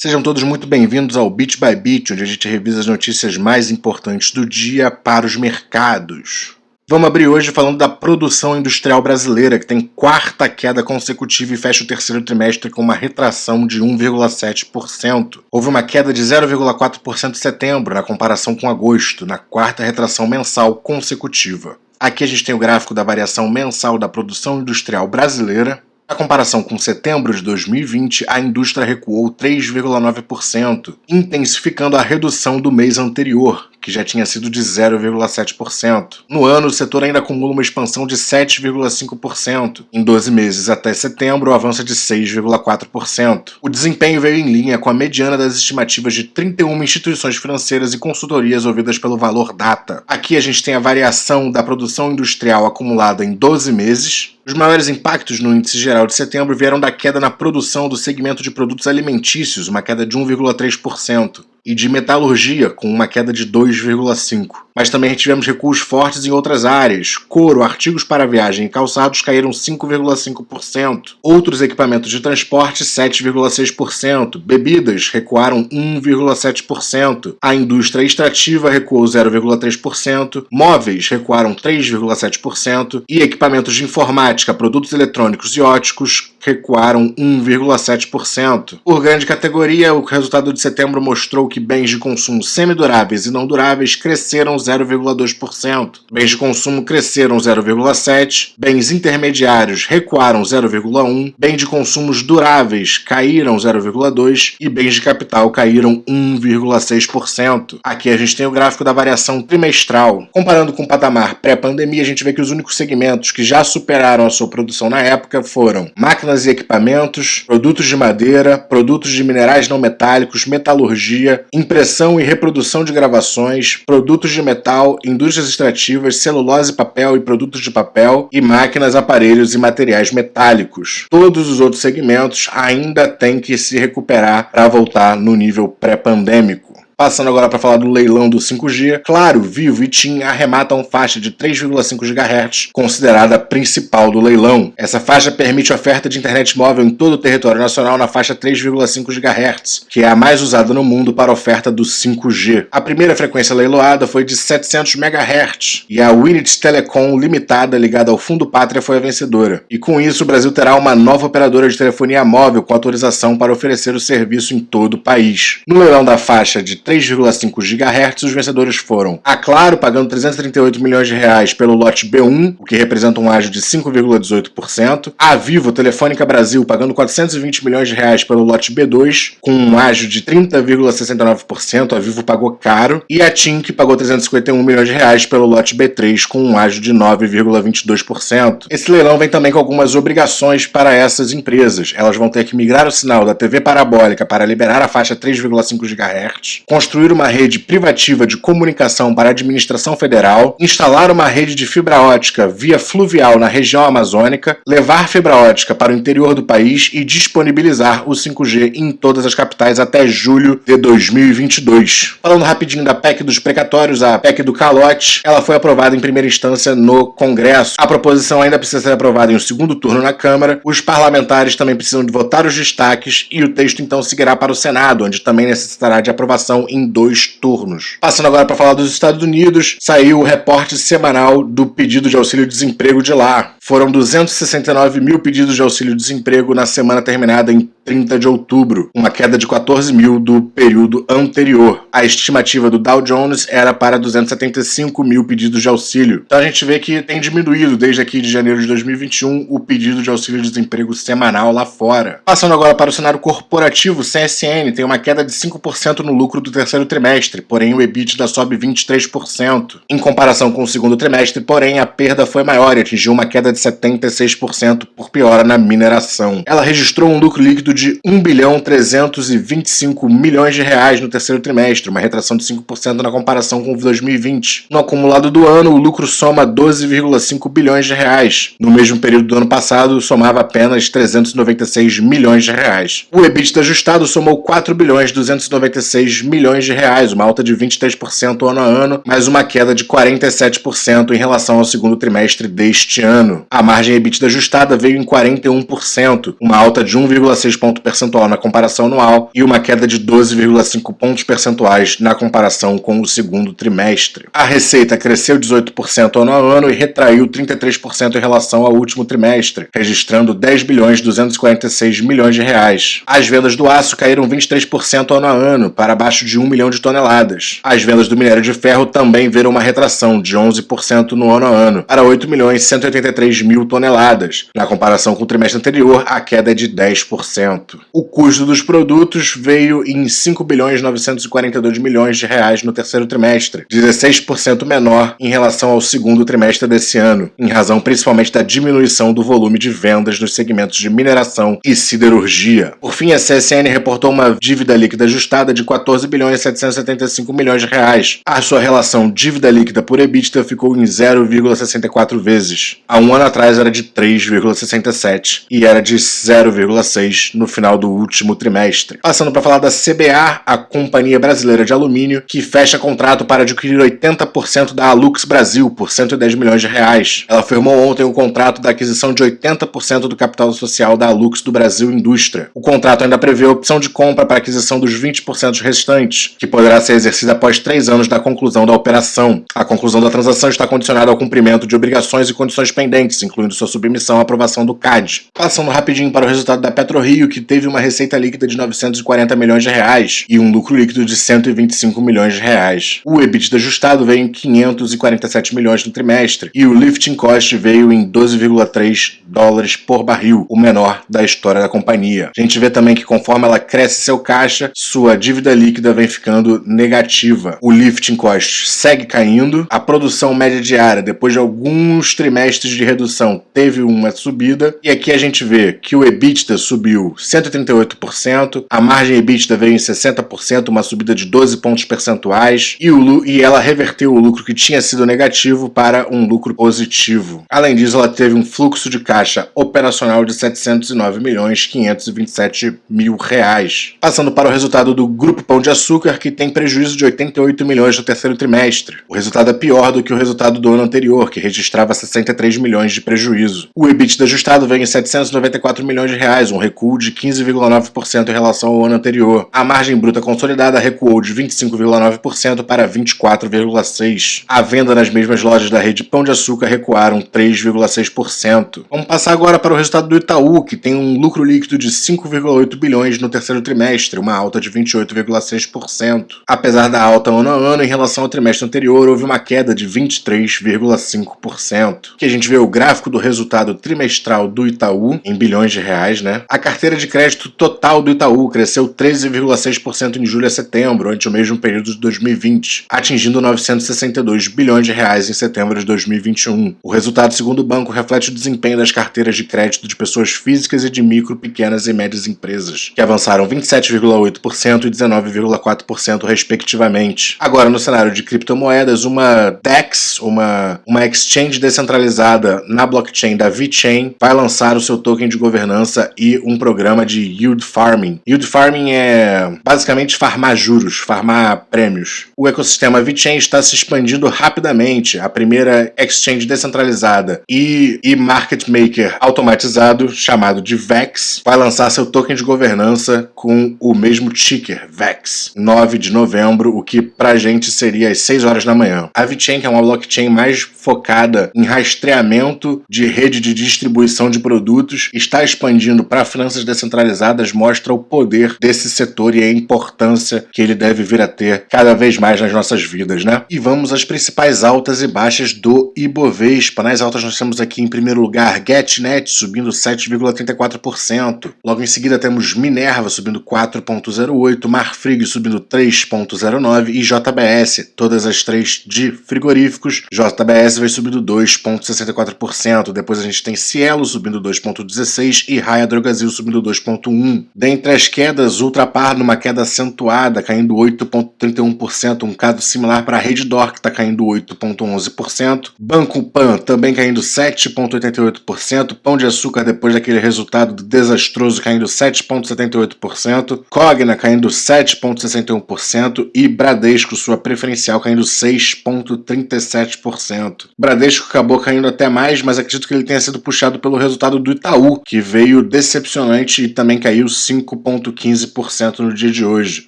Sejam todos muito bem-vindos ao Bit by Bit, onde a gente revisa as notícias mais importantes do dia para os mercados. Vamos abrir hoje falando da produção industrial brasileira, que tem quarta queda consecutiva e fecha o terceiro trimestre com uma retração de 1,7%. Houve uma queda de 0,4% em setembro, na comparação com agosto, na quarta retração mensal consecutiva. Aqui a gente tem o gráfico da variação mensal da produção industrial brasileira. Na comparação com setembro de 2020, a indústria recuou 3,9%, intensificando a redução do mês anterior, que já tinha sido de 0,7%. No ano, o setor ainda acumula uma expansão de 7,5%. Em 12 meses até setembro, o avanço é de 6,4%. O desempenho veio em linha com a mediana das estimativas de 31 instituições financeiras e consultorias ouvidas pelo Valor Data. Aqui a gente tem a variação da produção industrial acumulada em 12 meses. Os maiores impactos no índice geral de setembro vieram da queda na produção do segmento de produtos alimentícios, uma queda de 1,3%. E de metalurgia, com uma queda de 2,5%. Mas também tivemos recuos fortes em outras áreas. Couro, artigos para viagem e calçados caíram 5,5%. Outros equipamentos de transporte, 7,6%. Bebidas recuaram 1,7%. A indústria extrativa recuou 0,3%. Móveis recuaram 3,7%. E equipamentos de informática, produtos eletrônicos e óticos recuaram 1,7%. Por grande categoria, o resultado de setembro mostrou que bens de consumo semiduráveis e não duráveis cresceram 0,2%. Bens de consumo cresceram 0,7%, bens intermediários recuaram 0,1%, bens de consumos duráveis caíram 0,2% e bens de capital caíram 1,6%. Aqui a gente tem o gráfico da variação trimestral. Comparando com o patamar pré-pandemia, a gente vê que os únicos segmentos que já superaram a sua produção na época foram máquinas e equipamentos, produtos de madeira, produtos de minerais não metálicos, metalurgia, impressão e reprodução de gravações, produtos de metal, indústrias extrativas, celulose, papel e produtos de papel e máquinas, aparelhos e materiais metálicos. Todos os outros segmentos ainda têm que se recuperar para voltar no nível pré-pandêmico. Passando agora para falar do leilão do 5G, Claro, Vivo e TIM arrematam faixa de 3,5 GHz, considerada a principal do leilão. Essa faixa permite a oferta de internet móvel em todo o território nacional na faixa 3,5 GHz, que é a mais usada no mundo para a oferta do 5G. A primeira frequência leiloada foi de 700 MHz, e a Winit Telecom Limitada, ligada ao Fundo Pátria, foi a vencedora. E com isso, o Brasil terá uma nova operadora de telefonia móvel com autorização para oferecer o serviço em todo o país. No leilão da faixa de 3,5 GHz, os vencedores foram a Claro, pagando 338 milhões de reais pelo lote B1, o que representa um ágio de 5,18%, a Vivo Telefônica Brasil, pagando 420 milhões de reais pelo lote B2, com um ágio de 30,69%, a Vivo pagou caro, e a TIM, que pagou 351 milhões de reais pelo lote B3, com um ágio de 9,22%. Esse leilão vem também com algumas obrigações para essas empresas. Elas vão ter que migrar o sinal da TV parabólica para liberar a faixa 3,5 GHz, construir uma rede privativa de comunicação para a administração federal, instalar uma rede de fibra ótica via fluvial na região amazônica, levar fibra ótica para o interior do país e disponibilizar o 5G em todas as capitais até julho de 2022. Falando rapidinho da PEC dos precatórios, a PEC do calote, ela foi aprovada em primeira instância no Congresso. A proposição ainda precisa ser aprovada em um segundo turno na Câmara. Os parlamentares também precisam de votar os destaques e o texto então seguirá para o Senado, onde também necessitará de aprovação em 2 turnos. Passando agora para falar dos Estados Unidos, saiu o reporte semanal do pedido de auxílio-desemprego de lá. Foram 269 mil pedidos de auxílio-desemprego na semana terminada em 30 de outubro, uma queda de 14 mil do período anterior. A estimativa do Dow Jones era para 275 mil pedidos de auxílio. Então a gente vê que tem diminuído desde aqui de janeiro de 2021 o pedido de auxílio-desemprego semanal lá fora. Passando agora para o cenário corporativo, o CSN tem uma queda de 5% no lucro do terceiro trimestre, porém o EBITDA sobe 23%. Em comparação com o segundo trimestre, porém, a perda foi maior e atingiu uma queda de 76% por piora na mineração. Ela registrou um lucro líquido de 1.325 bilhões de reais no terceiro trimestre, uma retração de 5% na comparação com 2020. No acumulado do ano, o lucro soma 12,5 bilhões de reais. No mesmo período do ano passado, somava apenas 396 milhões de reais. O EBITDA ajustado somou 4.296 milhões de reais, uma alta de 23% ano a ano, mas uma queda de 47% em relação ao segundo trimestre deste ano. ano. A margem EBITDA ajustada veio em 41%, uma alta de 1,6 ponto percentual na comparação anual e uma queda de 12,5 pontos percentuais na comparação com o segundo trimestre. A receita cresceu 18% ano a ano e retraiu 33% em relação ao último trimestre, registrando 10 bilhões 246 milhões de reais. As vendas do aço caíram 23% ano a ano, para abaixo de 1 milhão de toneladas. As vendas do minério de ferro também viram uma retração de 11% no ano a ano, para 8 milhões 183 mil toneladas. Na comparação com o trimestre anterior, a queda é de 10%. O custo dos produtos veio em 5 bilhões 942 milhões de reais no terceiro trimestre, 16% menor em relação ao segundo trimestre desse ano, em razão principalmente da diminuição do volume de vendas nos segmentos de mineração e siderurgia. Por fim, a CSN reportou uma dívida líquida ajustada de 14 bilhões 775 milhões de reais. A sua relação dívida líquida por EBITDA ficou em 0,64 vezes. Há um ano atrás era de 3,67 e era de 0,6 no final do último trimestre. Passando para falar da CBA, a Companhia Brasileira de Alumínio, que fecha contrato para adquirir 80% da Alux Brasil por 110 milhões de reais. Ela firmou ontem o contrato da aquisição de 80% do capital social da Alux do Brasil Indústria. O contrato ainda prevê a opção de compra para a aquisição dos 20% restantes, que poderá ser exercida após 3 anos da conclusão da operação. A conclusão da transação está condicionada ao cumprimento de obrigações e condições pendentes, incluindo sua submissão à aprovação do CAD. Passando rapidinho para o resultado da PetroRio, que teve uma receita líquida de 940 milhões de reais e um lucro líquido de 125 milhões de reais. O EBITDA ajustado veio em 547 milhões no trimestre e o lifting cost veio em 12,3 dólares por barril, o menor da história da companhia. A gente vê também que conforme ela cresce seu caixa, sua dívida líquida vem ficando negativa. O lifting cost segue caindo, a produção média diária, depois de alguns trimestres de redução, teve uma subida, e aqui a gente vê que o EBITDA subiu 138%, a margem EBITDA veio em 60%, uma subida de 12 pontos percentuais, e ela reverteu o lucro que tinha sido negativo para um lucro positivo. Além disso, ela teve um fluxo de caixa operacional de 709 milhões 527 mil reais. Passando para o resultado do Grupo Pão de Açúcar, que tem prejuízo de 88 milhões no terceiro trimestre. O resultado é pior do que o resultado do ano anterior, que registrava 63 milhões de prejuízo. O EBITDA ajustado vem em 794 milhões de reais, um recuo de 15,9% em relação ao ano anterior. A margem bruta consolidada recuou de 25,9% para 24,6%. A venda nas mesmas lojas da rede Pão de Açúcar recuaram 3,6%. Vamos passar agora para o resultado do Itaú, que tem um lucro líquido de 5,8 bilhões no terceiro trimestre, uma alta de 28,6%. Apesar da alta ano a ano, em relação ao trimestre anterior, houve uma queda de 23,5%. Aqui a gente vê o gráfico do resultado trimestral do Itaú, em bilhões de reais, né? A carteira de crédito total do Itaú cresceu 13,6% em julho a setembro, ante o mesmo período de 2020, atingindo 962 bilhões de reais em setembro de 2021. O resultado, segundo o banco, reflete o desempenho das carteiras de crédito de pessoas físicas e de micro, pequenas e médias empresas, que avançaram 27,8% e 19,4% respectivamente. Agora, no cenário de criptomoedas, uma DEX, uma exchange descentralizada na blockchain da VeChain, vai lançar o seu token de governança e um programa de yield farming. Yield farming é basicamente farmar juros, farmar prêmios. O ecossistema VeChain está se expandindo rapidamente. A primeira exchange descentralizada e market maker automatizado, chamado de VEX, vai lançar seu token de governança com o mesmo ticker, VEX, 9 de novembro, o que pra gente seria às 6 horas da manhã. A VeChain, que é uma blockchain mais focada em rastreamento de rede de distribuição de produtos, está expandindo para finanças descentralizadas, mostra o poder desse setor e a importância que ele deve vir a ter cada vez mais nas nossas vidas, né? E vamos às principais altas e baixas do Ibovespa. Nas altas nós temos aqui em primeiro lugar GetNet subindo 7,34%. Logo em seguida temos Minerva subindo 4,08%, Marfrig subindo 3,09% e JBS, todas as três de frigoríficos. JBS vai subindo 2,64%. Depois a gente tem Cielo subindo 2,16% e Raia Drogasil subindo 2,1%. Dentre as quedas, Ultrapar numa queda acentuada, caindo 8,31%, um caso similar para a Redditor, que está caindo 8,11%. Banco Pan também caindo 7,88%. 7,5%, Pão de Açúcar depois daquele resultado desastroso caindo 7,78%, Cogna caindo 7,61% e Bradesco, sua preferencial, caindo 6,37%. Bradesco acabou caindo até mais, mas acredito que ele tenha sido puxado pelo resultado do Itaú, que veio decepcionante e também caiu 5,15% no dia de hoje.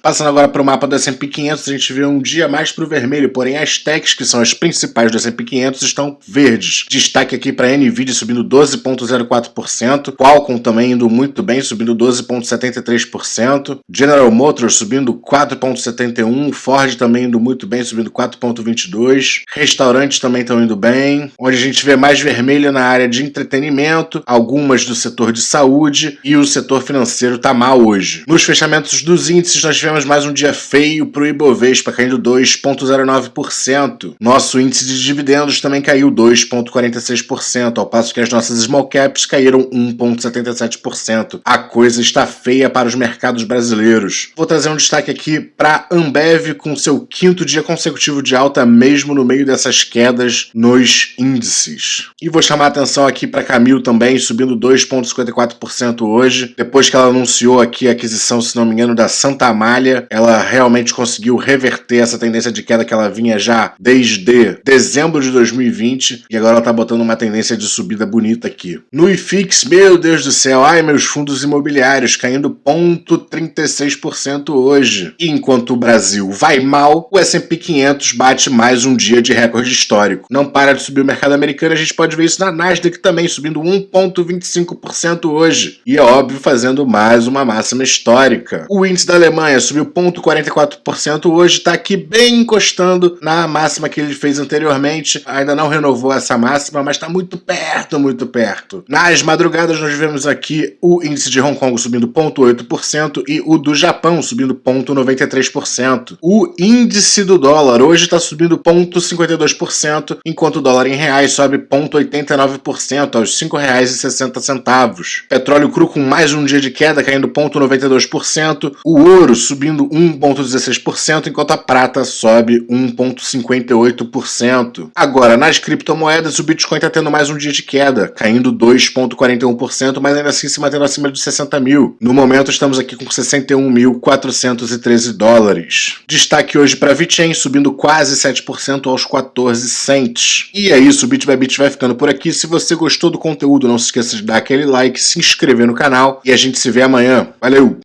Passando agora para o mapa do S&P 500, a gente vê um dia mais para o vermelho, porém as techs, que são as principais do S&P 500, estão verdes. Destaque aqui para a Nvidia subindo 12,04%, Qualcomm também indo muito bem, subindo 12,73%, General Motors subindo 4,71%, Ford também indo muito bem, subindo 4,22%, restaurantes também estão indo bem, onde a gente vê mais vermelho na área de entretenimento, algumas do setor de saúde e o setor financeiro está mal hoje. Nos fechamentos dos índices, nós tivemos mais um dia feio para o Ibovespa, caindo 2,09%. Nosso índice de dividendos também caiu 2,46%, ao passo que as nossas small caps caíram 1,77%. A coisa está feia para os mercados brasileiros. Vou trazer um destaque aqui para Ambev com seu quinto dia consecutivo de alta, mesmo no meio dessas quedas nos índices. E vou chamar a atenção aqui para Camil também, subindo 2,54% hoje. Depois que ela anunciou aqui a aquisição, se não me engano, da Santa Amália, ela realmente conseguiu reverter essa tendência de queda que ela vinha já desde dezembro de 2020 e agora ela está botando uma tendência de subida bonita aqui. No IFIX, meu Deus do céu, ai meus fundos imobiliários caindo 0,36% hoje. E enquanto o Brasil vai mal, o S&P 500 bate mais um dia de recorde histórico. Não para de subir o mercado americano, a gente pode ver isso na Nasdaq também, subindo 1,25% hoje. E é óbvio, fazendo mais uma máxima histórica. O índice da Alemanha subiu 0,44% hoje, está aqui bem encostando na máxima que ele fez anteriormente. Ainda não renovou essa máxima, mas está muito perto, muito perto. Nas madrugadas nós vemos aqui o índice de Hong Kong subindo 0,8% e o do Japão subindo 0,93%. O índice do dólar hoje está subindo 0,52%, enquanto o dólar em reais sobe 0,89% aos R$ 5,60. Petróleo cru com mais um dia de queda, caindo 0,92%. O ouro subindo 1,16%, enquanto a prata sobe 1,58%. Agora, nas criptomoedas, o Bitcoin está tendo mais um dia de queda, caindo 2,41%, mas ainda assim se mantendo acima de 60 mil. No momento, estamos aqui com 61.413 dólares. Destaque hoje para VeChain, subindo quase 7% aos 14 cents. E é isso, o Bit by Bit vai ficando por aqui. Se você gostou do conteúdo, não se esqueça de dar aquele like, se inscrever no canal e a gente se vê amanhã. Valeu!